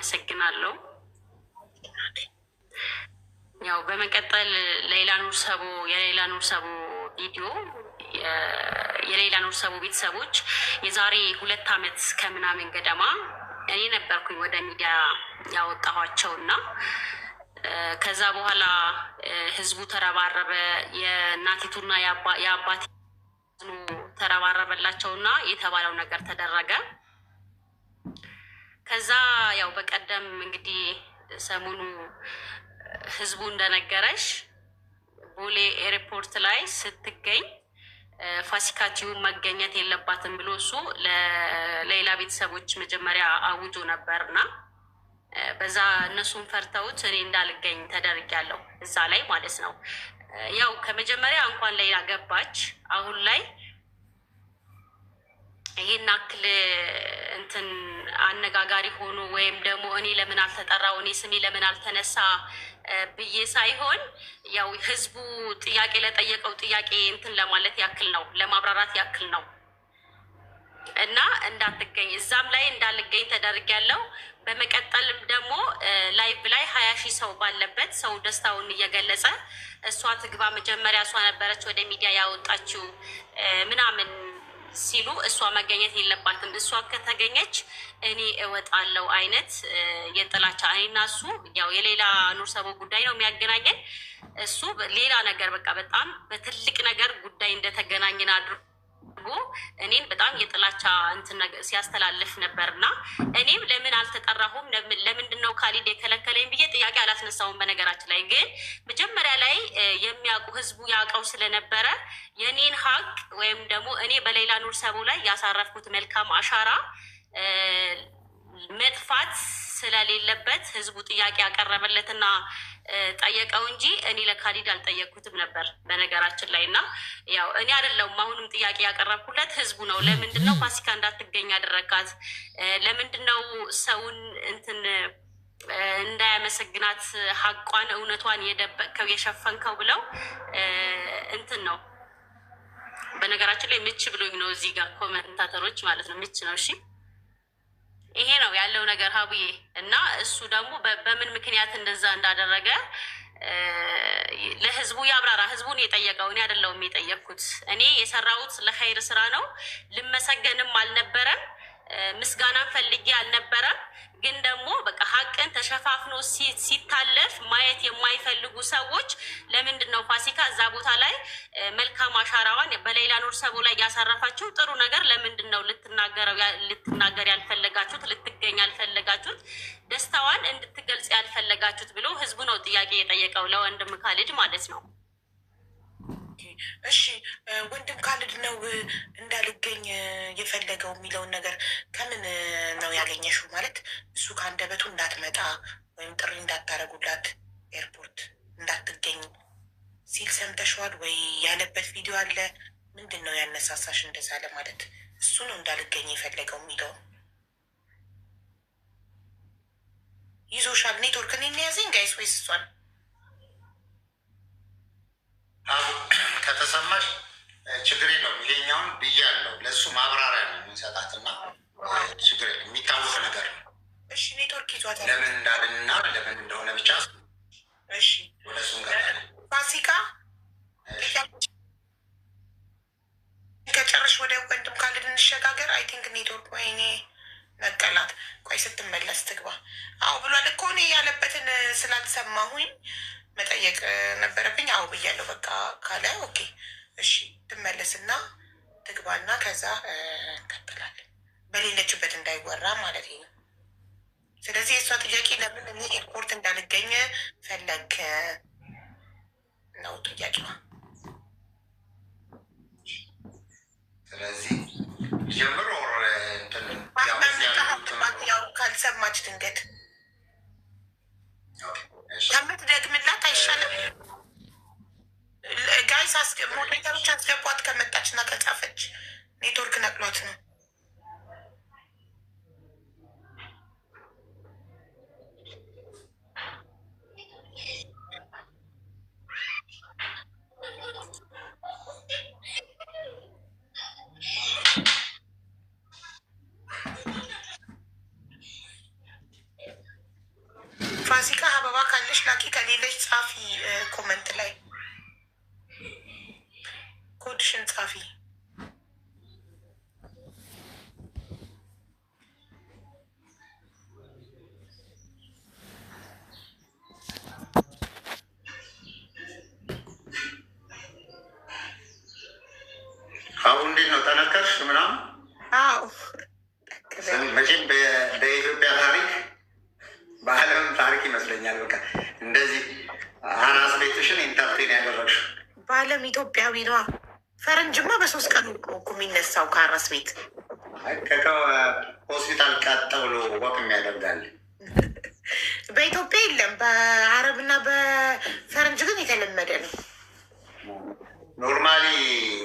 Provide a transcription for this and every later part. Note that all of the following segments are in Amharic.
አመሰግናለሁ። ያው በመቀጠል ሌላ ኑር ሰቦ ቪዲዮ የሌላ ኑር ሰቦ ቤተሰቦች የዛሬ 2 ዓመት ከምናምን ገደማ እኔ ነበርኩኝ ወደ ሚዲያ ያወጣኋቸው እና ከዛ በኋላ ህዝቡ ተረባረበ። የእናቲቱና የአባቴ ተረባረበላቸውና የተባለው ነገር ተደረገ። ከዛ ያው በቀደም እንግዲህ ሰሞኑ ህዝቡ እንደነገረሽ ቦሌ ኤርፖርት ላይ ስትገኝ ፋሲካቲውን መገኘት የለባትም ብሎ እሱ ለሌላ ቤተሰቦች መጀመሪያ አውጆ ነበርና በዛ እነሱን ፈርተውት እኔ እንዳልገኝ ተደርጊያለሁ እዛ ላይ ማለት ነው። ያው ከመጀመሪያ እንኳን ሌላ ገባች። አሁን ላይ ይሄን አክል እንትን አነጋጋሪ ሆኖ ወይም ደግሞ እኔ ለምን አልተጠራው እኔ ስሜ ለምን አልተነሳ ብዬ ሳይሆን ያው ህዝቡ ጥያቄ ለጠየቀው ጥያቄ እንትን ለማለት ያክል ነው፣ ለማብራራት ያክል ነው እና እንዳትገኝ እዛም ላይ እንዳልገኝ ተደርጊያለሁ። በመቀጠልም ደግሞ ላይቭ ላይ 20,000 ሰው ባለበት ሰው ደስታውን እየገለጸ እሷ ትግባ መጀመሪያ እሷ ነበረች ወደ ሚዲያ ያወጣችው ምናምን ሲሉ እሷ መገኘት የለባትም እሷ ከተገኘች እኔ እወጣለሁ አይነት የጥላቻ እኔና እሱ ያው የሌላ ኑር ሰቦ ጉዳይ ነው የሚያገናኘን። እሱ ሌላ ነገር በቃ በጣም በትልቅ ነገር ጉዳይ እንደተገናኘን አድርጎ እኔም በጣም የጥላቻ እንትን ሲያስተላልፍ ነበርና እኔም ለምን አልተጠራሁም ለምንድን ነው ካሊድ የከለከለኝ ብዬ ጥያቄ አላስነሳውም። በነገራችን ላይ ግን መጀመሪያ ላይ የሚያውቁ ህዝቡ ያውቀው ስለነበረ የኔን ሀቅ ወይም ደግሞ እኔ በሌላ ኑር ሰቦ ላይ ያሳረፍኩት መልካም አሻራ መጥፋት ስለሌለበት ህዝቡ ጥያቄ ያቀረበለትና ጠየቀው እንጂ እኔ ለካሊድ አልጠየቅኩትም ነበር በነገራችን ላይ። እና ያው እኔ አይደለሁም አሁንም ጥያቄ ያቀረብኩለት ህዝቡ ነው። ለምንድን ነው ፋሲካ እንዳትገኝ ያደረጋት? ለምንድን ነው ሰውን እንትን እንዳያመሰግናት ሀቋን እውነቷን የደበቅከው የሸፈንከው ብለው እንትን ነው። በነገራችን ላይ ምች ብሎኝ ነው እዚህ ጋር ኮመንታተሮች ማለት ነው። ምች ነው። እሺ ይሄ ነው ያለው ነገር ሀቡዬ። እና እሱ ደግሞ በምን ምክንያት እንደዛ እንዳደረገ ለህዝቡ ያብራራ። ህዝቡን የጠየቀው እኔ አይደለሁም የጠየቅኩት። እኔ የሰራሁት ለኸይር ስራ ነው። ልመሰገንም አልነበረም፣ ምስጋናን ፈልጌ አልነበረም። ግን ደግሞ በቃ ሀቅን ተሸፋፍኖ ሲታለፍ ማየት የማይፈልጉ ሰዎች ለምንድን ነው ፋሲካ እዛ ቦታ ላይ መልካም አሻራዋን በሌላ ኑር ሰቦ ላይ ያሳረፋችሁ ጥሩ ነገር ለምንድን ነው ልትናገር ያልፈለጋችሁት? ልትገኝ ያልፈለጋችሁት? ደስታዋን እንድትገልጽ ያልፈለጋችሁት? ብሎ ህዝቡ ነው ጥያቄ የጠየቀው ለወንድም ካሊድ ማለት ነው። እሺ ወንድም ካሊድ ነው እንዳልገኝ የፈለገው የሚለውን ነገር ከምን ነው ያገኘሽው? ማለት እሱ ከአንደበቱ እንዳትመጣ ወይም ጥሪ እንዳታረጉላት ኤርፖርት እንዳትገኝ ሲል ሰምተሽዋል ወይ? ያለበት ቪዲዮ አለ? ምንድን ነው ያነሳሳሽ እንደዛ ለማለት? እሱ ነው እንዳልገኝ የፈለገው የሚለው ይዞሻል? ኔትወርክን የሚያዘኝ ጋይስ ወይስ እሷን? ከተሰማሽ ችግር የለውም። ይሄኛውን ብያለሁ ለእሱ ማብራሪያ ነው የምንሰጣትና ችግር የለም፣ የሚታወቅ ነገር ነው። እሺ ኔትወርክ ይዟታል። ለምን እንዳልንና ለምን እንደሆነ ብቻ እሺ ወደ እሱ እንገባለን። ፋሲካ ከጨርሽ ወደ ወንድም ካሊድ እንሸጋገር። አይ ቲንክ ኔትወርክ ወይኔ ነቀላት። ቆይ ስትመለስ ትግባ። አዎ ብሏል እኮ እኔ ያለበትን ስላልሰማሁኝ መጠየቅ ነበረብኝ። አዎ ብያለሁ። በቃ ካለ ኦኬ እሺ ትመለስና ትግባና ከዛ እንቀጥላለን። በሌለችበት እንዳይወራ ማለት ነው። ስለዚህ የእሷ ጥያቄ ለምን እኔ ኤርፖርት እንዳልገኝ ፈለግ ነው ጥያቄዋ። ስለዚህ ጀምሮ ያው ካልሰማች ድንገት ከምትደግምላት አይሻልም? ጋይስ ሞዴሬተሮች አስገቧት ከመጣች እና ከጻፈች። ኔትወርክ ነቅሏት ነው። ፋሲካ አበባ ካለሽ ላኪ፣ ከሌለች ጻፊ ኮመንት ላይ ኮድሽን ጻፊ። አሁን እንዴት ነው ጠነከርሽ ምናምን? አዎ መቼም በኢትዮጵያ ታሪክ በዓለም ታሪክ ይመስለኛል በቃ እንደዚህ አራስ ቤትሽን ኢንተርቴን ያደረግሽው በዓለም ኢትዮጵያዊ ነዋ። ፈረንጅማ በ3 ቀን እኮ የሚነሳው ከአራስ ቤት ሆስፒታል ቀጥ ብሎ ወቅ የሚያደርጋል። በኢትዮጵያ የለም፣ በአረብና በፈረንጅ ግን የተለመደ ነው። ኖርማሊ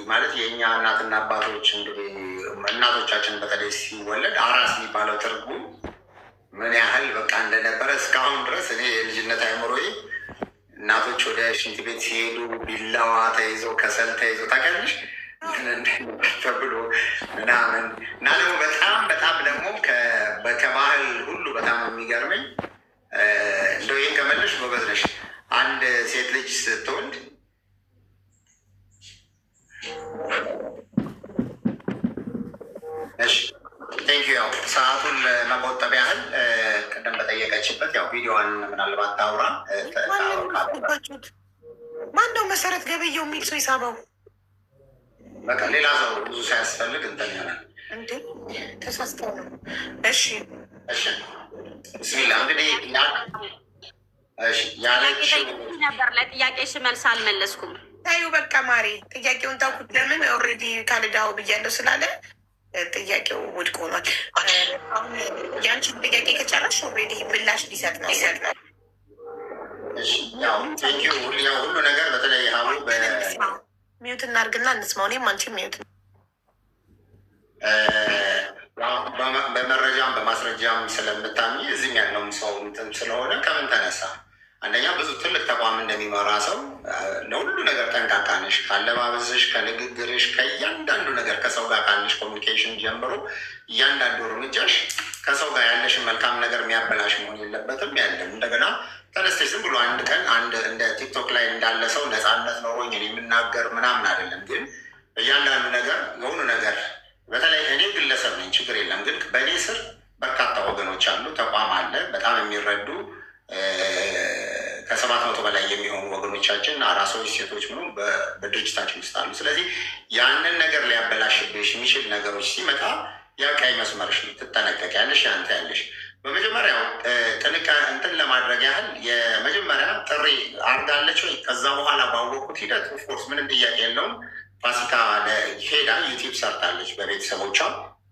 ማለት የእኛ እናትና አባቶች እንግዲህ እናቶቻችን በተለይ ሲወለድ አራስ የሚባለው ትርጉም ምን ያህል በቃ እንደነበረ እስካሁን ድረስ እኔ የልጅነት አይምሮዬ እናቶች ወደ ሽንት ቤት ሲሄዱ ቢላዋ ተይዘው ከሰል ተይዘው ታውቂያለሽ ተብሎ ምናምን እና ደግሞ በጣም ደግሞ ከባህል ሁሉ በጣም የሚገርመኝ እንደው ይህን ከመለሽ ጎበዝ ነሽ። አንድ ሴት ልጅ ስትወልድ እሺ ቴንክ ዩ። ያው ሰዓቱን ለመቆጠብ ያህል ቅድም በጠየቀችበት ያው ቪዲዮዋን ምናልባት ታውራ። ማነው መሰረት ገበየው የሚል ሰው ይሳበው? በቃ ሌላ ሰው ብዙ ሳያስፈልግ እንትን ይሆናል እንዴ? ተሳስተው ነው። እሺ ብስሚላ እንግዲህ ያለች ነበር። ለጥያቄሽ መልስ አልመለስኩም። ታዩ በቃ ማሬ ጥያቄውን ታውቁት። ለምን ኦልሬዲ ካልዳው ብያለሁ ስላለ ጥያቄው ውድቅ ሆኗል። አሁን የአንቺን ጥያቄ ከጨረሽ ኦልሬዲ ምላሽ ሊሰጥ ነው። ሁሉ ነገር በተለይ ሀቡ ሚዩት እናርግና እንስማው። እኔም አንቺ ሚዩት በመረጃም በማስረጃም ስለምታምኝ እዚህም ያለውም ሰው እንትን ስለሆነ ከምን ተነሳ አንደኛ ብዙ ትልቅ ተቋም እንደሚመራ ሰው ለሁሉ ነገር ጠንቃቃ ነሽ። ካለባበስሽ፣ ከንግግርሽ፣ ከእያንዳንዱ ነገር ከሰው ጋር ካለሽ ኮሚኒኬሽን ጀምሮ እያንዳንዱ እርምጃሽ ከሰው ጋር ያለሽን መልካም ነገር የሚያበላሽ መሆን የለበትም። ያለም እንደገና ተነስተሽ ዝም ብሎ አንድ ቀን እንደ ቲክቶክ ላይ እንዳለ ሰው ነፃነት ኖሮኝ የምናገር ምናምን አይደለም። ግን እያንዳንዱ ነገር የሆኑ ነገር በተለይ እኔ ግለሰብ ነኝ፣ ችግር የለም። ግን በእኔ ስር በርካታ ወገኖች አሉ፣ ተቋም አለ፣ በጣም የሚረዱ ከ700 በላይ የሚሆኑ ወገኖቻችን አራሶች፣ ሴቶች ምኑ በድርጅታችን ውስጥ አሉ። ስለዚህ ያንን ነገር ሊያበላሽብሽ የሚችል ነገሮች ሲመጣ ያ ቀይ መስመርሽ ትጠነቀቂያለሽ፣ ያንተ ያለሽ በመጀመሪያው እንትን ለማድረግ ያህል የመጀመሪያ ጥሪ አርጋለች ወይ? ከዛ በኋላ ባወቁት ሂደት ኦፍኮርስ ምንም ጥያቄ የለውም። ፋሲካ ሄዳ ዩቲዩብ ሰርታለች በቤተሰቦቿ።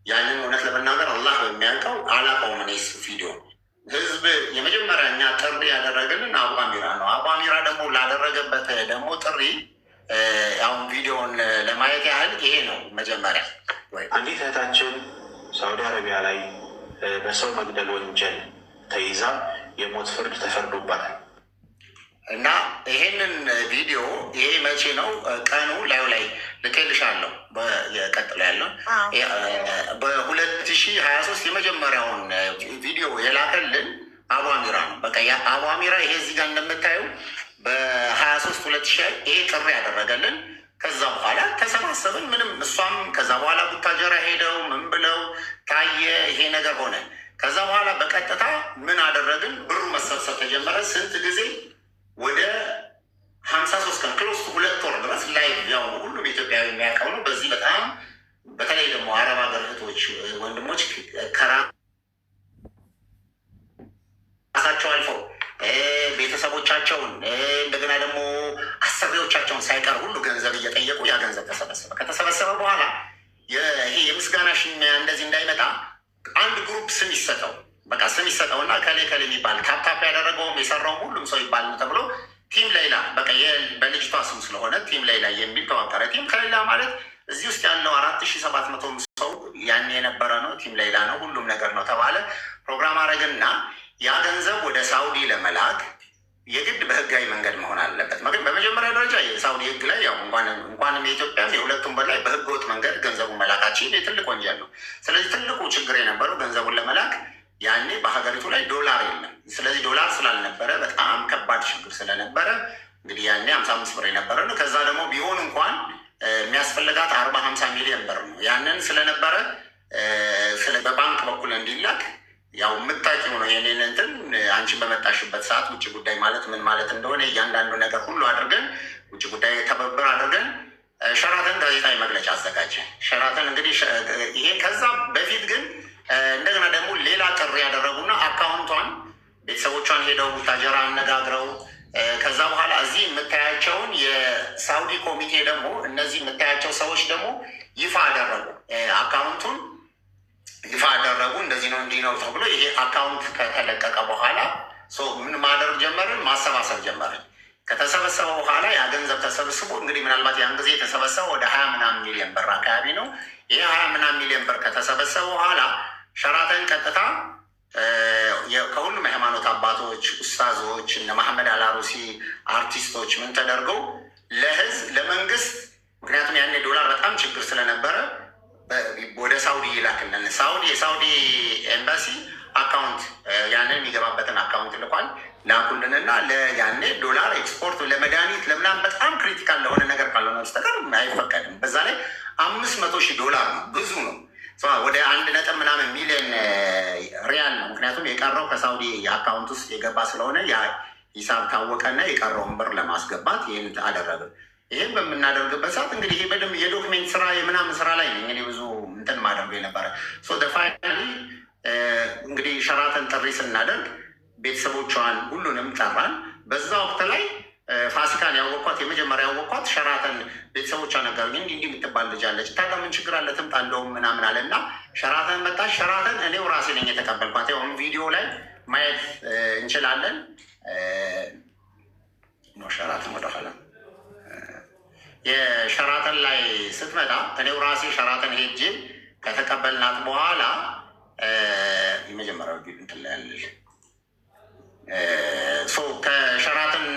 ያንን እውነት ለመናገር አላህ በሚያውቀው አላውቀውም እኔ ቪዲዮ ህዝብ የመጀመሪያ እኛ ጥሪ ያደረግልን አቡአሚራ ነው። አቡአሚራ ደግሞ ላደረገበት ደግሞ ጥሪ አሁን ቪዲዮን ለማየት ያህል ይሄ ነው። መጀመሪያ አንዲት እህታችን ሳውዲ አረቢያ ላይ በሰው መግደል ወንጀል ተይዛ የሞት ፍርድ ተፈርዶባታል እና ይሄንን ቪዲዮ ይሄ መቼ ነው ቀኑ ላዩ ላይ ልኬልሻለሁ። ቀጥሎ ያለው በ2023 የመጀመሪያውን ቪዲዮ የላከልን አቡአሚራ ነው። በቃ አቡአሚራ ይሄ እዚህ ጋር እንደምታየው በ23 2000 ይሄ ጥሪ ያደረገልን። ከዛ በኋላ ተሰባሰብን ምንም እሷም ከዛ በኋላ ቡታጀራ ሄደው ምን ብለው ታየ ይሄ ነገር ሆነ። ከዛ በኋላ በቀጥታ ምን አደረግን? ብሩ መሰብሰብ ተጀመረ። ስንት ጊዜ? ወደ 53 ቀን ክሎስ 2 ወር ድረስ ላይቭ ያው ሁሉም ኢትዮጵያዊ የሚያውቀው ነው። በዚህ በጣም በተለይ ደግሞ አረብ ሀገር እህቶች ወንድሞች ከራሳቸው አልፈው ቤተሰቦቻቸውን እንደገና ደግሞ አሰሪዎቻቸውን ሳይቀር ሁሉ ገንዘብ እየጠየቁ ያ ገንዘብ ተሰበሰበ። ከተሰበሰበ በኋላ ይሄ የምስጋና ሽሚያ እንደዚህ እንዳይመጣ አንድ ግሩፕ ስም ይሰጠው። በቃ ስም ይሰጠውና ከሌ የሚባል ታፕታፕ ያደረገውም የሰራውም ሁሉም ሰው ይባል ተብሎ ቲም ሌላ በቃ በልጅቷ ስም ስለሆነ ቲም ሌላ የሚል ተዋቀረ። ቲም ከሌላ ማለት እዚህ ውስጥ ያለው 4700 ሰው ያን የነበረ ነው። ቲም ሌላ ነው፣ ሁሉም ነገር ነው ተባለ። ፕሮግራም አረግና ያ ገንዘብ ወደ ሳውዲ ለመላክ የግድ በህጋዊ መንገድ መሆን አለበት። በመጀመሪያ ደረጃ የሳውዲ ህግ ላይ ያው እንኳንም የኢትዮጵያም የሁለቱም በላይ በህገወጥ መንገድ ገንዘቡን መላካችን ትልቅ ወንጀል ነው። ስለዚህ ትልቁ ችግር የነበረው ገንዘቡን ለመላክ ያኔ በሀገሪቱ ላይ ዶላር የለም። ስለዚህ ዶላር ስላልነበረ ስለነበረ እንግዲህ ያኔ 55 ብር የነበረ ነው። ከዛ ደግሞ ቢሆን እንኳን የሚያስፈልጋት 40-50 ሚሊዮን ብር ነው። ያንን ስለነበረ በባንክ በኩል እንዲላክ ያው የምታውቂው ነው። ይሄንን እንትን አንቺ በመጣሽበት ሰዓት ውጭ ጉዳይ ማለት ምን ማለት እንደሆነ እያንዳንዱ ነገር ሁሉ አድርገን ውጭ ጉዳይ ተበብር አድርገን ሸራተን ጋዜጣዊ መግለጫ አዘጋጀ። ሸራተን እንግዲህ ይሄ ከዛ በፊት ግን እንደገና ደግሞ ሌላ ጥሪ ያደረጉና አካውንቷን ቤተሰቦቿን ሄደው ቡታጀራ አነጋግረው ከዛ በኋላ እዚህ የምታያቸውን የሳውዲ ኮሚቴ ደግሞ እነዚህ የምታያቸው ሰዎች ደግሞ ይፋ አደረጉ። አካውንቱን ይፋ አደረጉ። እንደዚህ ነው እንዲህ ነው ተብሎ ይሄ አካውንት ከተለቀቀ በኋላ ምን ማድረግ ጀመርን? ማሰባሰብ ጀመርን። ከተሰበሰበ በኋላ ያ ገንዘብ ተሰብስቦ እንግዲህ ምናልባት ያን ጊዜ የተሰበሰበው ወደ 20 ምናምን ሚሊዮን ብር አካባቢ ነው። ይሄ 20 ምናምን ሚሊዮን ብር ከተሰበሰበ በኋላ ሸራተን ቀጥታ ከሁሉም የሃይማኖት አባቶች፣ ኡስታዞች፣ እነ መሐመድ አልአሩሲ አርቲስቶች ምን ተደርገው ለህዝብ ለመንግስት፣ ምክንያቱም ያኔ ዶላር በጣም ችግር ስለነበረ ወደ ሳውዲ ይላክልን። የሳውዲ ኤምባሲ አካውንት ያንን የሚገባበትን አካውንት ልኳል ላኩልንና ያኔ ዶላር ኤክስፖርት ለመድኃኒት ለምናምን በጣም ክሪቲካል ለሆነ ነገር ካልሆነ በስተቀር አይፈቀድም። በዛ ላይ $500,000 ነው፣ ብዙ ነው። ወደ 1 ምናምን ሚሊዮን ሪያል ነው። ምክንያቱም የቀረው ከሳውዲ አካውንት ውስጥ የገባ ስለሆነ ያ ሂሳብ ታወቀና የቀረውን ብር ለማስገባት ይህን አደረግን። ይህም በምናደርግበት ሰዓት እንግዲህ ይሄ በደንብ የዶክሜንት ስራ የምናምን ስራ ላይ ነው እንግዲህ ብዙ እንትን ማድረግ የነበረ ፋይናሊ እንግዲህ ሸራተን ጥሪ ስናደርግ ቤተሰቦቿን ሁሉንም ጠራን። በዛ ወቅት ላይ ፋሲካን ያወኳት የመጀመሪያ ያወኳት ሸራተን ቤተሰቦቿ ነገር ግን እንዲህ የምትባል ልጅ አለች፣ ታዲያ ምን ችግር አለ ትምጣ እንደውም ምናምን አለ እና ሸራተን መጣች። ሸራተን እኔው ራሴ ነኝ የተቀበልኳት። ያው ቪዲዮ ላይ ማየት እንችላለን። ሸራተን ወደኋላ የሸራተን ላይ ስትመጣ እኔው ራሴ ሸራተን ሄጄ ከተቀበልናት በኋላ የመጀመሪያው እንትን ላይ ያለች ከሸራተን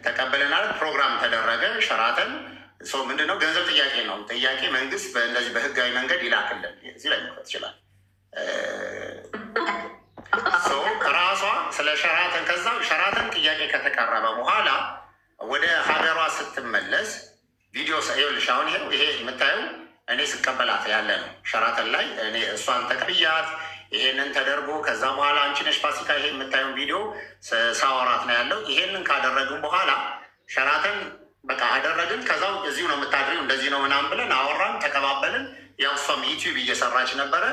ተቀበለናል። ፕሮግራም ተደረገ። ሸራተን ምንድነው ገንዘብ ጥያቄ ነው። ጥያቄ መንግስት በእንደዚህ በህጋዊ መንገድ ይላክልን። እዚህ ላይ መክፈት ይችላል ራሷ ስለ ሸራተን። ከዛ ሸራተን ጥያቄ ከተቀረበ በኋላ ወደ ሀገሯ ስትመለስ ቪዲዮ ይኸውልሽ፣ አሁን ይሄ የምታየው እኔ ስቀበላት ያለ ነው። ሸራተን ላይ እኔ እሷን ተቀብያት ይሄንን ተደርጎ ከዛ በኋላ አንቺ ነሽ ፋሲካ ይሄ የምታየውን ቪዲዮ ሳወራት ነው ያለው። ይሄንን ካደረግን በኋላ ሸራተን በቃ አደረግን። ከዛው እዚሁ ነው የምታድሪው እንደዚህ ነው ምናምን ብለን አወራን፣ ተቀባበልን። ያው እሷም ዩቲዩብ እየሰራች ነበረ።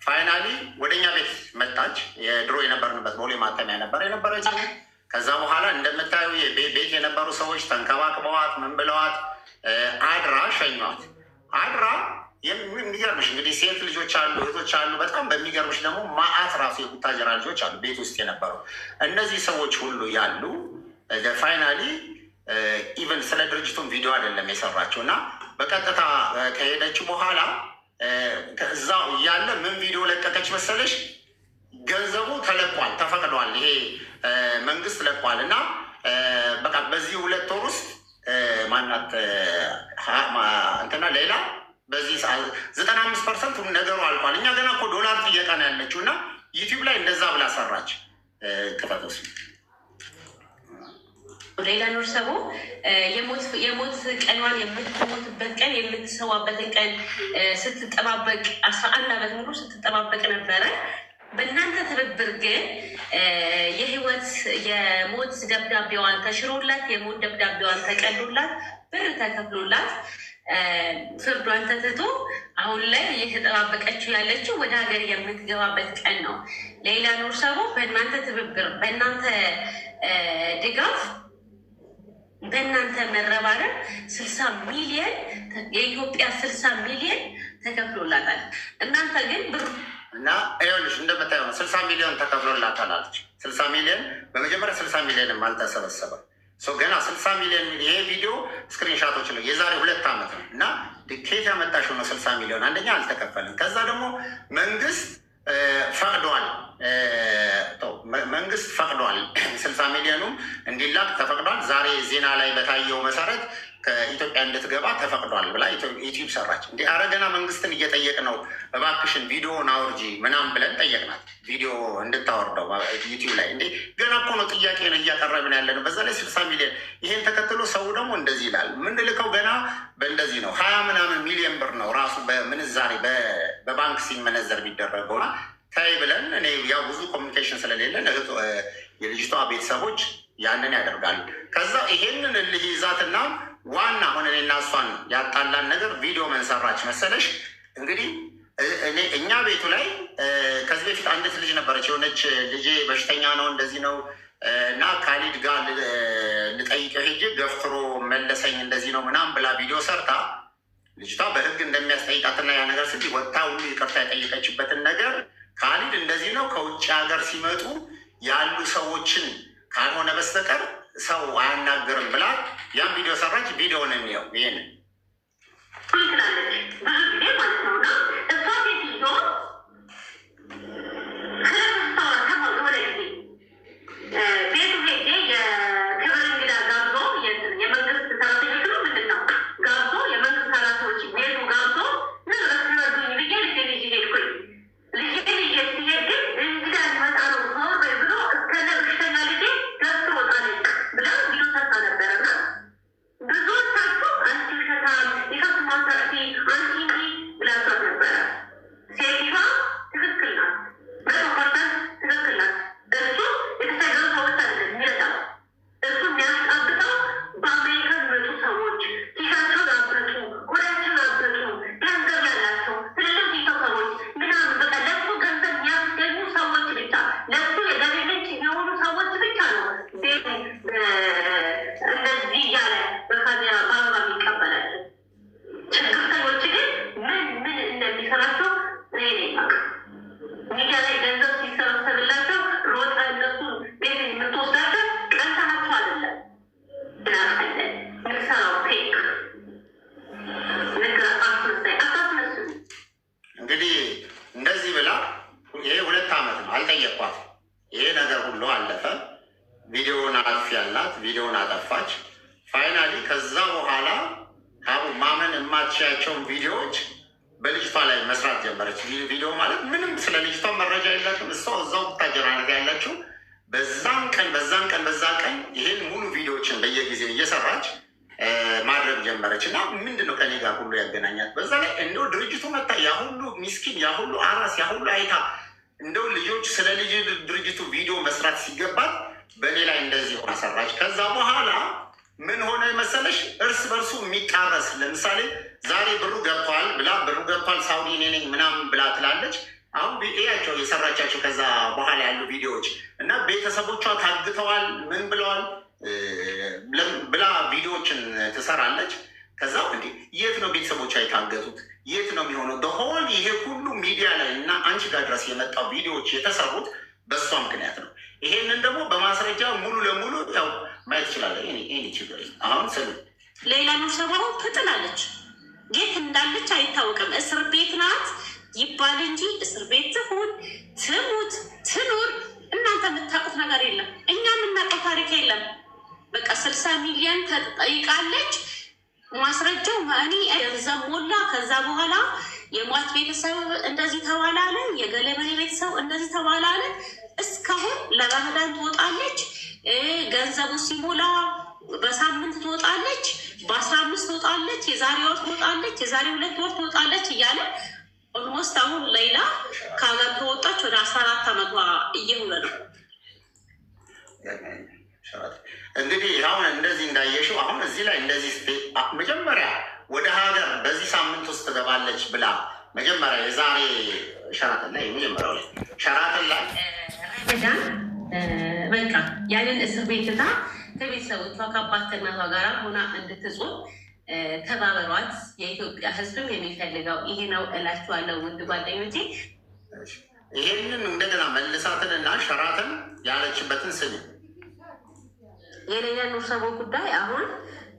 ፋይናሊ ወደኛ ቤት መጣች። የድሮ የነበርንበት ቦሌ ማተሚያ ነበር የነበረች። ከዛ በኋላ እንደምታዩ ቤት የነበሩ ሰዎች ተንከባክበዋት ምን ብለዋት አድራ ሸኟት። አድራ የሚገርምሽ እንግዲህ ሴት ልጆች አሉ፣ እህቶች አሉ። በጣም በሚገርምሽ ደግሞ ማአት ራሱ የቡታጀራ ልጆች አሉ ቤት ውስጥ የነበሩ። እነዚህ ሰዎች ሁሉ ያሉ ፋይናሊ ኢቨን ስለ ድርጅቱን ቪዲዮ አይደለም የሰራችው እና በቀጥታ ከሄደች በኋላ እዛው እያለ ምን ቪዲዮ ለቀቀች መሰለሽ? ገንዘቡ ተለቋል፣ ተፈቅዷል፣ ይሄ መንግስት ለቋል እና በቃ በዚህ 2 ወር ውስጥ ማናት እንትና ሌላ በዚህ 95% ነገሩ አልቋል። እኛ ገና እኮ ዶላር ጥየቃ ነው ያለችው እና ዩቲዩብ ላይ እንደዛ ብላ ሰራች። ክፈተስ ሌላ ኑር ሰቦ የሞት ቀኗን የምትሞትበት ቀን የምትሰዋበትን ቀን ስትጠባበቅ 11 ዓመት ሙሉ ስትጠባበቅ ነበረ። በእናንተ ትብብር ግን የሞት ደብዳቤዋን ተሽሮላት የሞት ደብዳቤዋን ተቀዶላት ብር ተከፍሎላት ፍርዷን ተትቶ አሁን ላይ እየተጠባበቀችው ያለችው ወደ ሀገር የምትገባበት ቀን ነው። ሌላ ኑር ሰቦ በእናንተ ትብብር በእናንተ ድጋፍ በእናንተ መረባረብ 60 ሚሊዮን የኢትዮጵያ 60 ሚሊዮን ተከፍሎላታል። እናንተ ግን ብሩ እና ይኸውልሽ እንደምታየው ነው 60 ሚሊዮን ተከፍሎላታል አለች። 60 ሚሊዮን በመጀመሪያ 60 ሚሊዮንም አልተሰበሰበም። ገና 60 ሚሊዮን ይሄ ቪዲዮ ስክሪንሻቶች ነው የዛሬ 2 ዓመት ነው እና ከየት ያመጣሽው ነው 60 ሚሊዮን? አንደኛ አልተከፈልም። ከዛ ደግሞ መንግስት ፈቅዷል። መንግስት ፈቅዷል 60 ሚሊዮኑም እንዲላክ ተፈቅዷል። ዛሬ ዜና ላይ በታየው መሰረት ከኢትዮጵያ እንድትገባ ተፈቅዷል ብላ ዩቲዩብ ሰራች። እንዲ አረገና መንግስትን እየጠየቅ ነው እባክሽን ቪዲዮን አውርጂ ምናምን ብለን ጠየቅናት። ቪዲዮ እንድታወርደው ዩቲዩብ ላይ እንዴ ገና እኮ ነው ጥያቄ ነው እያቀረብን ያለ ነው። በዛ ላይ 60 ሚሊዮን ይሄን ተከትሎ ሰው ደግሞ እንደዚህ ይላል። ምንልከው ገና በእንደዚህ ነው 20 ምናምን ሚሊዮን ብር ነው ራሱ በምንዛሬ በባንክ ሲመነዘር ቢደረገውና ታይ ብለን እኔ ያው ብዙ ኮሚኒኬሽን ስለሌለን የልጅቷ ቤተሰቦች ያንን ያደርጋሉ። ከዛ ይሄንን እልህ ይዛትና ዋና ሆነ እኔና እሷን ያጣላን ነገር ቪዲዮ መንሰራች መሰለሽ። እንግዲህ እኛ ቤቱ ላይ ከዚህ በፊት አንዲት ልጅ ነበረች፣ የሆነች ልጄ በሽተኛ ነው እንደዚህ ነው እና ካሊድ ጋር ልጠይቀው ሄጄ ገፍትሮ መለሰኝ እንደዚህ ነው ምናምን ብላ ቪዲዮ ሰርታ ልጅቷ በህግ እንደሚያስጠይቃትና ያ ነገር ስል ወጥታ ሁሉ ይቅርታ የጠየቀችበትን ነገር ካሊድ እንደዚህ ነው ከውጭ ሀገር ሲመጡ ያሉ ሰዎችን ካልሆነ በስተቀር ሰው አያናገርም ብላ ያን ቪዲዮ ሰራች። ቪዲዮውን እንየው። ይህን ቪዲዮን አጠፋች። ፋይናሊ ከዛ በኋላ ሀቡ ማመን የማትችያቸውን ቪዲዮዎች በልጅቷ ላይ መስራት ጀመረች። ቪዲዮ ማለት ምንም ስለ ልጅቷ መረጃ የላትም። እሷ እዛው ታጀራነት ያለችው በዛን ቀን ይሄን ሙሉ ቪዲዮዎችን በየጊዜው እየሰራች ማድረግ ጀመረች። እና ምንድነው ከኔ ጋር ሁሉ ያገናኛት? በዛ ላይ እንደው ድርጅቱ መጣ ያሁሉ ሚስኪን ያሁሉ አራስ ያሁሉ አይታ እንደው ልጆች ስለ ልጅ ድርጅቱ ቪዲዮ መስራት ሲገባት በእኔ ላይ እንደዚህ ሆና ሰራች። ከዛ በኋላ ምን ሆነ መሰለሽ? እርስ በርሱ የሚጣረስ ለምሳሌ ዛሬ ብሩ ገብቷል ብላ ብሩ ገብቷል ሳውዲ እኔ ነኝ ምናምን ብላ ትላለች። አሁን ያቸው የሰራቻቸው ከዛ በኋላ ያሉ ቪዲዮዎች እና ቤተሰቦቿ ታግተዋል ምን ብለዋል ብላ ቪዲዮዎችን ትሰራለች። ከዛ እንዲ የት ነው ቤተሰቦቿ የታገቱት? የት ነው የሚሆነው? በሆል ይሄ ሁሉ ሚዲያ ላይ እና አንቺ ጋር ድረስ የመጣው ቪዲዮዎች የተሰሩት በእሷ ምክንያት ነው። ይሄንን ደግሞ በማስረጃ ሙሉ ለሙሉ ያው ማየት ይችላለ። ይሄ ችግር አሁን ስሉ ሌላ ነው ሰባው ትጥላለች። የት እንዳለች አይታወቅም። እስር ቤት ናት ይባል እንጂ እስር ቤት ትሁን ትሙት ትኑር እናንተ የምታውቁት ነገር የለም። እኛ የምናውቀው ታሪክ የለም። በቃ 60 ሚሊዮን ተጠይቃለች። ማስረጃው ማኒ ገንዘብ ሞላ። ከዛ በኋላ የሟት ቤተሰብ እንደዚህ ተባላለ፣ የገለመኔ ቤተሰብ እንደዚህ ተባላለ። እስካሁን ለረመዳን ትወጣለች። ገንዘቡ ሲሞላ በሳምንት ትወጣለች፣ በ15 ትወጣለች፣ የዛሬ ወር ትወጣለች፣ የዛሬ 2 ወር ትወጣለች እያለ ኦልሞስት አሁን ሌላ ከሀገር ከወጣች ወደ 14 ዓመቷ እየሆነ ነው። እንግዲህ አሁን እንደዚህ እንዳየሽው አሁን እዚህ ላይ እንደዚህ መጀመሪያ ወደ ሀገር በዚህ ሳምንት ውስጥ ትገባለች ብላ መጀመሪያ የዛሬ ሸራተን ላይ የመጀመሪያው ላይ ሸራተን ላይ ረመዳን በቃ ያንን እስር ቤትና ከቤተሰቦቿ ከአባት ከእናቷ ጋር ሆና እንድትጾም ተባበሯት። የኢትዮጵያ ሕዝብም የሚፈልገው ይሄ ነው እላችኋለሁ ውድ ጓደኞቼ። ይሄንን እንደገና መልሳትንና ሸራተን ያለችበትን ስሚ። የሌላ ኑርሰቦ ጉዳይ አሁን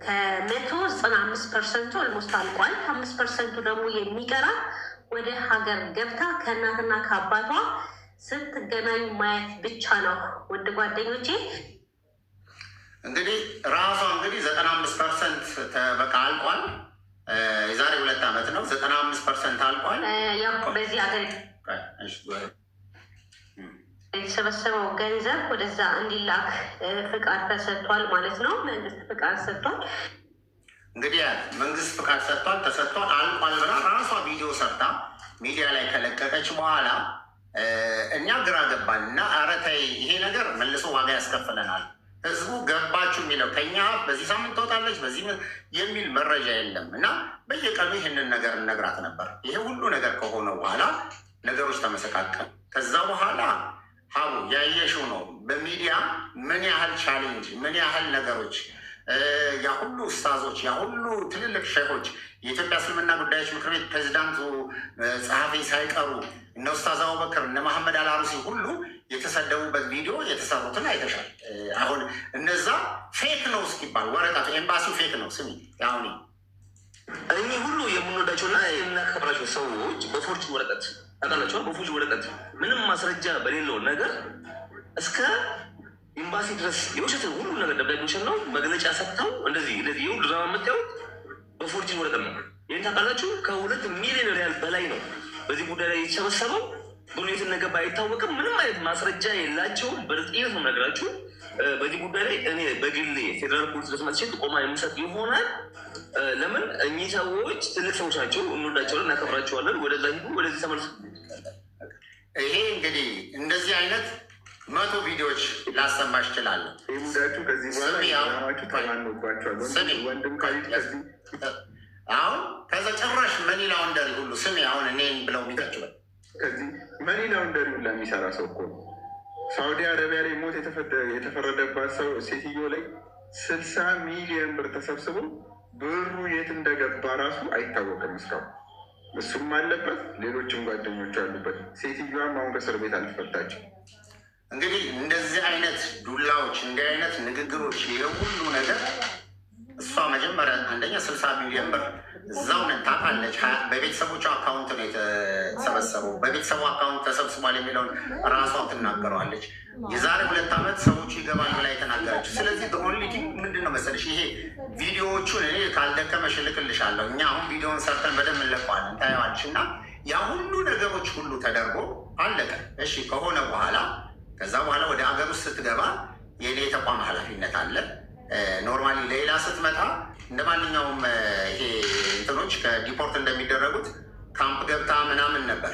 ከ195% ኦልሞስት አልቋል። 5% ደግሞ የሚቀራ ወደ ሀገር ገብታ ከእናትና ከአባቷ ስትገናኙ ማየት ብቻ ነው ውድ ጓደኞቼ። እንግዲህ ራሷ እንግዲህ 95% በቃ አልቋል። የዛሬ 2 ዓመት ነው 95% አልቋል። ያው በዚህ ሀገር የተሰበሰበው ገንዘብ ወደዛ እንዲላክ ፍቃድ ተሰጥቷል ማለት ነው። መንግስት ፍቃድ ሰጥቷል። እንግዲህ መንግስት ፍቃድ ሰጥቷል፣ ተሰጥቷል፣ አልቋል ብላ ራሷ ቪዲዮ ሰርታ ሚዲያ ላይ ከለቀቀች በኋላ እኛ ግራ ገባን እና ኧረ ተይ ይሄ ነገር መልሶ ዋጋ ያስከፍለናል፣ ህዝቡ ገባችሁ የሚለው ከኛ በዚህ ሳምንት ትወጣለች በዚህ የሚል መረጃ የለም እና በየቀኑ ይህንን ነገር እነግራት ነበር። ይሄ ሁሉ ነገር ከሆነ በኋላ ነገሮች ተመሰቃቀል። ከዛ በኋላ ሀቡ ያየሽው ነው በሚዲያ ምን ያህል ቻሌንጅ ምን ያህል ነገሮች ያ ሁሉ ኡስታዞች ያ ሁሉ ትልልቅ ሼሆች የኢትዮጵያ እስልምና ጉዳዮች ምክር ቤት ፕሬዚዳንቱ ጸሐፊ ሳይቀሩ እነ ኡስታዝ አቡበክር እነ መሐመድ አልአሩሲ ሁሉ የተሰደቡበት ቪዲዮ የተሰሩትን አይተሻል። አሁን እነዛ ፌክ ነው እስኪባል ወረቀቱ ኤምባሲው ፌክ ነው። ስሚ አሁን እኚህ ሁሉ የምንወዳቸውና የምናከብራቸው ሰዎች በፎርጅ ወረቀት አቃላቸዋል። በፎርጅ ወረቀት ምንም ማስረጃ በሌለው ነገር እስከ ኤምባሲ ድረስ የውሸት ሁሉ ነገር ደብዳቤዎችን ነው መግለጫ ሰጥተው እንደዚህ የሁሉ ድራማ የምታዩት በፎርጅ ወረቀት ነው። ይህን ታውቃላችሁ። ከ2 ሚሊዮን ሪያል በላይ ነው በዚህ ጉዳይ ላይ የተሰበሰበው። ብሎ የት እንደገባ አይታወቅም። ምንም አይነት ማስረጃ የላቸውም። በርጥነት ነው ነገራችሁ። በዚህ ጉዳይ ላይ እኔ በግሌ ፌዴራል ፖሊስ ድረስ መጥቼ ጥቆማ የምሰጥ ይሆናል። ለምን እኚህ ሰዎች ትልቅ ሰዎች ናቸው፣ እንወዳቸዋለን፣ እናከብራቸዋለን። ወደዛ ሂዱ፣ ወደዚህ ተመልሱ። ይሄ እንግዲህ እንደዚህ አይነት 100 ቪዲዮዎች ላሰማሽ እችላለሁ። ሙዳችሁ ከዚህ አሁን ከዛ ጭራሽ መኒ ላውንደሪ ሁሉ ስሜ አሁን እኔን ብለው የሚቀጭበል ከዚህ መኒ ላውንደሪ ሁላ የሚሰራ ሰው እኮ ሳውዲ አረቢያ ላይ ሞት የተፈረደባት ሰው ሴትዮ ላይ 60 ሚሊዮን ብር ተሰብስቦ ብሩ የት እንደገባ ራሱ አይታወቅም እስካሁን። እሱም አለበት፣ ሌሎችም ጓደኞቹ አሉበት። ሴትዮዋም አሁን ከእስር ቤት አልተፈታችም። እንግዲህ እንደዚህ አይነት ዱላዎች እንዲህ አይነት ንግግሮች ይሄ ሁሉ ነገር እሷ መጀመሪያ አንደኛ 60 ሚሊዮን ብር እዛው ታውቃለች። በቤተሰቦቿ አካውንት ነው የተሰበሰበው። በቤተሰቡ አካውንት ተሰብስቧል የሚለውን ራሷ ትናገረዋለች። የዛሬ 2 ዓመት ሰዎቹ ይገባል ብላ የተናገረችው። ስለዚህ ኦንሊ ምንድን ነው መሰለሽ ይሄ ቪዲዮዎቹን እኔ ካልደከመሽ እልክልሻለሁ። እኛ አሁን ቪዲዮውን ሰርተን በደንብ እንለቀዋለን፣ ታየዋለሽ። እና ያ ሁሉ ነገሮች ሁሉ ተደርጎ አለቀ። እሺ ከሆነ በኋላ ከዛ በኋላ ወደ ሀገር ውስጥ ስትገባ የኔ ተቋም ኃላፊነት አለ። ኖርማሊ ሌላ ስትመጣ እንደ ማንኛውም ይሄ እንትኖች ከዲፖርት እንደሚደረጉት ካምፕ ገብታ ምናምን ነበር።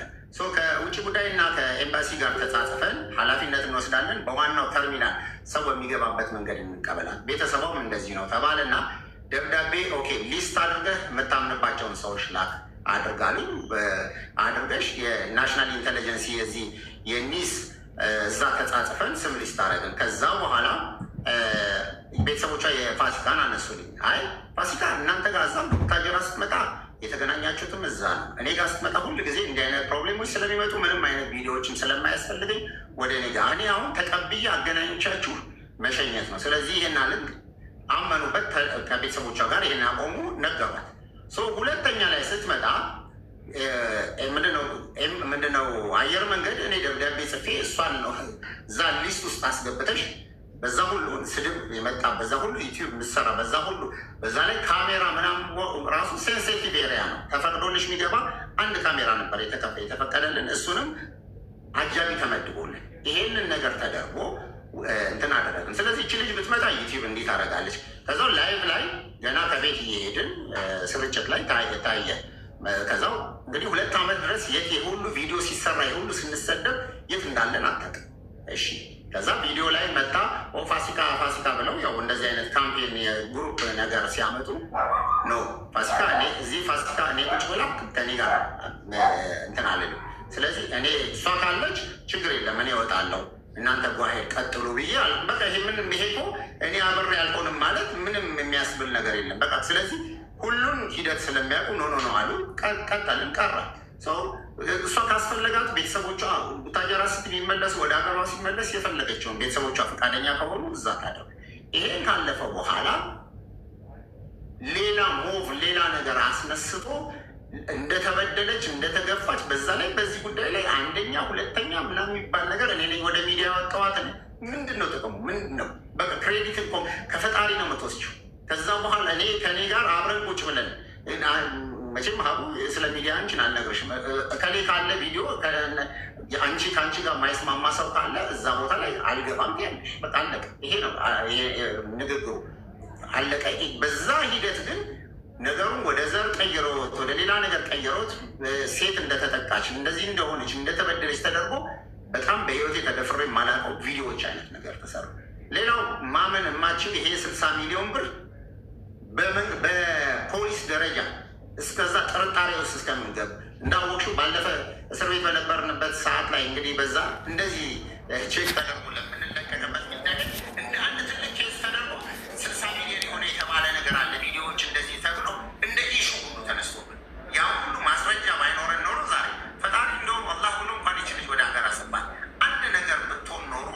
ከውጭ ጉዳይና ከኤምባሲ ጋር ተጻጽፈን ኃላፊነት እንወስዳለን። በዋናው ተርሚናል ሰው በሚገባበት መንገድ እንቀበላል። ቤተሰቧም እንደዚህ ነው ተባለና ደብዳቤ ኦኬ ሊስት አድርገህ የምታምንባቸውን ሰዎች ላክ አድርጋሉኝ። አድርገሽ የናሽናል ኢንቴሊጀንስ የዚህ የኒስ እዛ ተጻጽፈን ስም ሊስት አደረግን። ከዛ በኋላ ቤተሰቦቿ የፋሲካን አነሱልኝ። አይ ፋሲካ እናንተ ጋር እዛም በቡታጀራ ስትመጣ የተገናኛችሁትም እዛ ነው። እኔ ጋር ስትመጣ ሁል ጊዜ እንዲህ አይነት ፕሮብሌሞች ስለሚመጡ ምንም አይነት ቪዲዮዎችም ስለማያስፈልገኝ ወደ እኔ ጋር እኔ አሁን ተቀብዬ አገናኞቻችሁ መሸኘት ነው። ስለዚህ ይህን አልግ አመኑበት። ከቤተሰቦቿ ጋር ይህን አቆሙ፣ ነገሯት። ሁለተኛ ላይ ስትመጣ ምንድነው አየር መንገድ እኔ ደብዳቤ ጽፌ እሷን ነው እዛ ሊስት ውስጥ አስገብተሽ በዛ ሁሉ ስድብ የመጣ በዛ ሁሉ ዩቲዩብ የምትሰራ በዛ ሁሉ በዛ ላይ ካሜራ ምናምን ራሱ ሴንሴቲቭ ኤሪያ ነው። ተፈቅዶልሽ የሚገባ አንድ ካሜራ ነበር የተፈቀደልን። እሱንም አጃቢ ተመድቦልን ይሄንን ነገር ተደርጎ እንትን አደረግን። ስለዚህ እቺ ልጅ ብትመጣ ዩቲዩብ እንዴት አደረጋለች? ከዛው ላይቭ ላይ ገና ከቤት እየሄድን ስርጭት ላይ ታየ። ከዛው እንግዲህ 2 ዓመት ድረስ የት የሁሉ ቪዲዮ ሲሰራ የሁሉ ስንሰደብ የት እንዳለን አታውቅም። እሺ ከዛ ቪዲዮ ላይ መጣ ፋሲካ ፋሲካ ብለው ያው እንደዚህ አይነት ካምፔን የግሩፕ ነገር ሲያመጡ ነው ፋሲካ እዚህ ፋሲካ እኔ ቁጭ ብላ ከኔ ጋር እንትን አልልም። ስለዚህ እኔ እሷ ካለች ችግር የለም እኔ እወጣለሁ እናንተ ጓሄ ቀጥሉ ብዬ በቃ ይሄ ምንም ይሄ እኮ እኔ አብሬ አልሆንም ማለት ምንም የሚያስብል ነገር የለም። በቃ ስለዚህ ሁሉን ሂደት ስለሚያውቁ ኖ አሉ። ቀጠልን ቀራ ሰው እሷ ካስፈለጋት ቤተሰቦቿ ቡታጀራ ስትመለስ ወደ ሀገሯ ሲመለስ የፈለገችውን ቤተሰቦቿ ፈቃደኛ ከሆኑ እዛ ታደርግ። ይሄን ካለፈ በኋላ ሌላ ሞቭ ሌላ ነገር አስነስቶ እንደተበደለች እንደተገፋች በዛ ላይ በዚህ ጉዳይ ላይ አንደኛ ሁለተኛ ምናምን የሚባል ነገር እኔ ነኝ ወደ ሚዲያ ወጣዋት ምንድን ነው ጥቅሙ? ምንድን ነው? በቃ ክሬዲት እኮ ከፈጣሪ ነው የምትወስጂው። ከዛ በኋላ ከኔ ጋር አብረን ቁጭ ብለን መቼም ሀቡ ስለ ሚዲያ አንቺን አልነግርሽም። ከሌ ካለ ቪዲዮ አንቺ ከአንቺ ጋር የማይስማማ ሰው ካለ እዛ ቦታ ላይ አልገባም ያለሽ። በቃ አለቀ። ይሄ ነው ንግግሩ፣ አለቀ። በዛ ሂደት ግን ነገሩን ወደ ዘር ቀይሮት ወደ ሌላ ነገር ቀይሮት ሴት እንደተጠቃች እንደዚህ እንደሆነች እንደተበደለች ተደርጎ በጣም በህይወት የተደፍሮ የማላውቀው ቪዲዮዎች አይነት ነገር ተሰሩ። ሌላው ማመን የማችል ይሄ 60 ሚሊዮን ብር በፖሊስ ደረጃ እስከዛ ጥርጣሬ ውስጥ እስከምንገብ እንዳወቅሹ ባለፈ እስር ቤት በነበርንበት ሰዓት ላይ እንግዲህ በዛ እንደዚህ ቼክ ተደርጎ ለምንለቀቅበት ጉዳይ እንደ አንድ ትልቅ ኬስ ተደርጎ 60 ሚሊዮን የሆነ የተባለ ነገር አለ። ቪዲዮዎች እንደዚህ ተብሎ እንደ ኢሹ ሁሉ ተነስቶብን ያ ሁሉ ማስረጃ ባይኖረን ኖሮ ዛሬ ፈጣሪ እንደውም አላህ ብሎ እንኳን ይችልች ወደ ሀገር አሰባል አንድ ነገር ብትሆን ኖሮ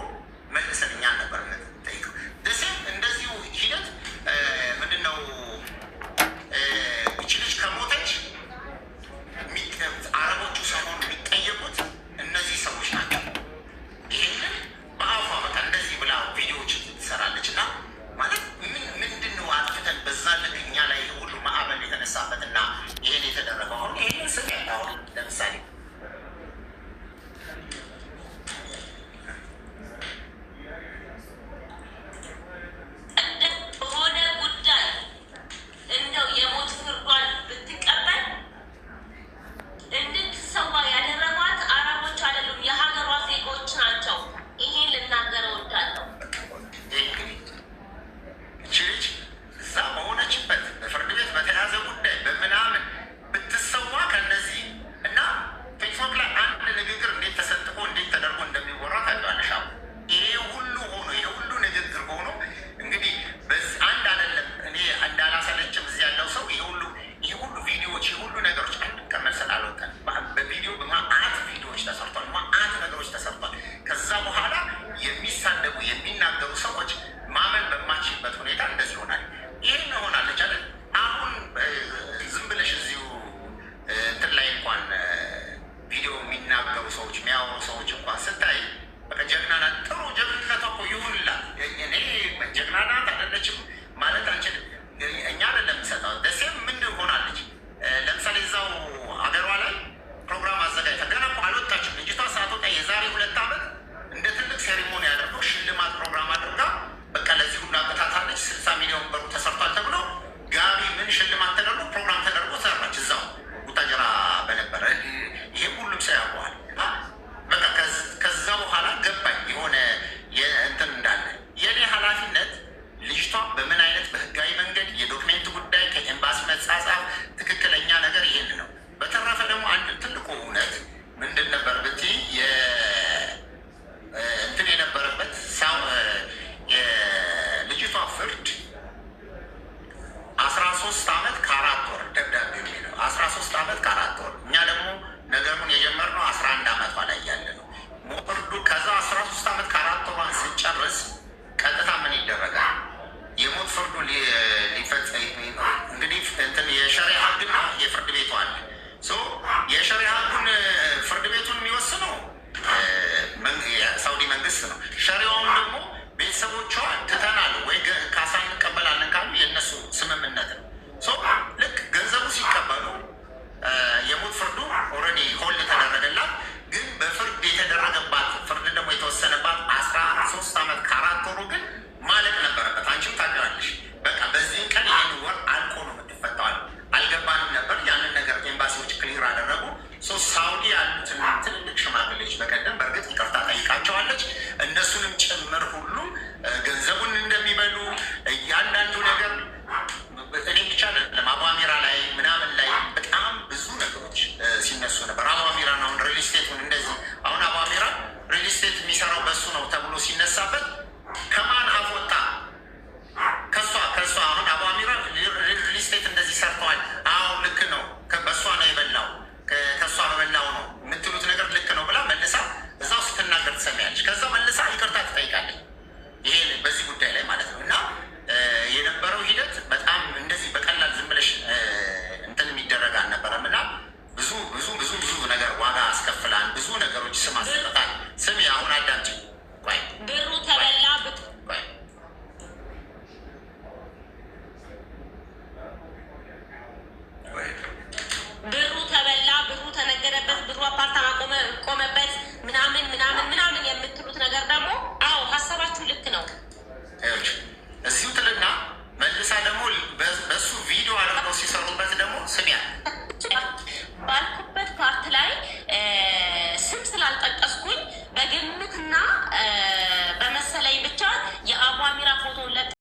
መልሰን እኛ ነበርነት ጠይቀው ደሴም እንደዚሁ ሂደት ምንድነው ይችልች ከሞተች አረቦቹ ሳይሆኑ የሚጠየቁት እነዚህ ሰዎች ናቸው። ይህንን በአፏ በቃ እንደዚህ ብላ ቪዲዮዎች ትሰራለች እና ማለት ምንድን ነው አጥፍተን በዛ ልክ እኛ ላይ ሁሉ ማዕበል የተነሳበትና ይህን የተደረገው አሁን ይህንን ስም ያሁን ለምሳሌ